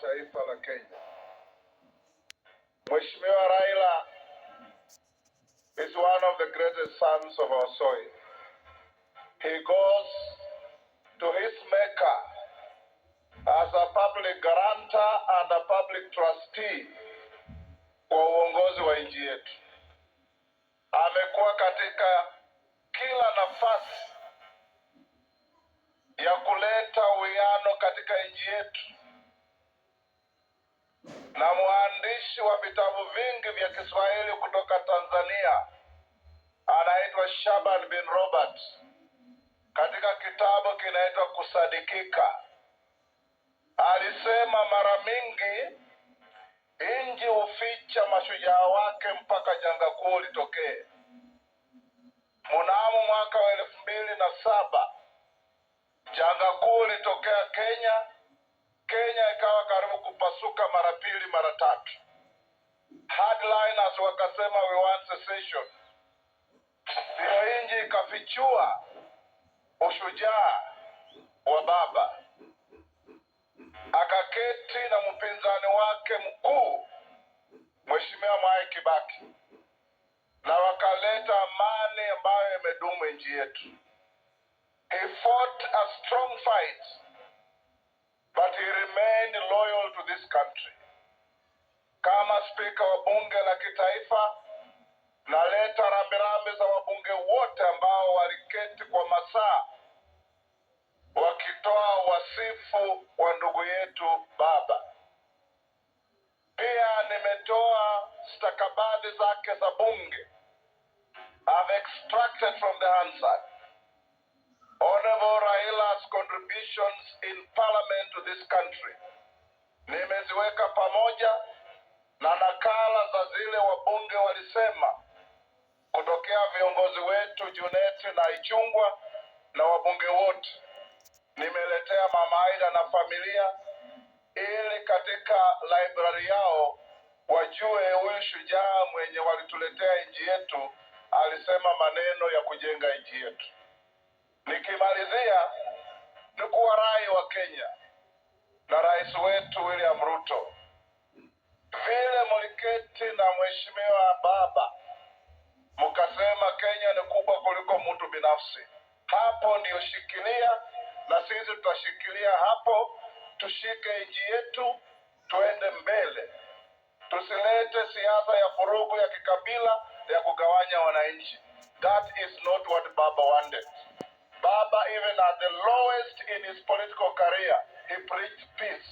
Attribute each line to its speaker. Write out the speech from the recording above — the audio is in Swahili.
Speaker 1: taifa la Kenya. Mheshimiwa Raila is one of the greatest sons of our soil. He goes to his maker as a public guarantor and a public trustee kwa uongozi wa nchi yetu. Amekuwa katika kila nafasi ya kuleta uwiano katika nchi yetu, na mwandishi wa vitabu vingi vya Kiswahili kutoka Tanzania anaitwa Shaban bin Robert, katika kitabu kinaitwa Kusadikika, alisema mara mingi nchi huficha mashujaa wake mpaka janga kuu litokee. Mnamo mwaka wa 2007 janga kuu litokea Kenya. Kenya ikawa karibu kupasuka mara pili mara tatu. Hardliners wakasema we want secession. Hiyo nchi ikafichua ushujaa wa baba, akaketi na mpinzani wake mkuu Mheshimiwa Mwai Kibaki, na wakaleta amani ambayo imedumu nchi yetu. He fought a strong fight, but he remained loyal to this country. Kama spika wa bunge la kitaifa, naleta rambirambi za wabunge wote ambao waliketi kwa masaa wakitoa wasifu wa ndugu yetu baba. Pia nimetoa stakabadhi zake za bunge. I've extracted from the Hansard Honorable Raila's contributions in parliament to this country. Nimeziweka pamoja na nakala za zile wabunge walisema, kutokea viongozi wetu Juneti na Ichung'wah na wabunge wote. Nimeletea Mama Aida na familia ili katika library yao wajue huyu shujaa mwenye walituletea nchi yetu alisema maneno ya kujenga nchi yetu. Nikimalizia ni kuwarai wa Kenya na rais wetu William Ruto, vile mliketi na mheshimiwa baba mkasema Kenya ni kubwa kuliko mtu binafsi, hapo ndio shikilia, na sisi tutashikilia hapo. Tushike nchi yetu, tuende mbele, tusilete siasa ya furugu ya kikabila ya kugawanya wananchi. That is not what Baba wanted. Baba, even at the lowest in his political career, he preached peace.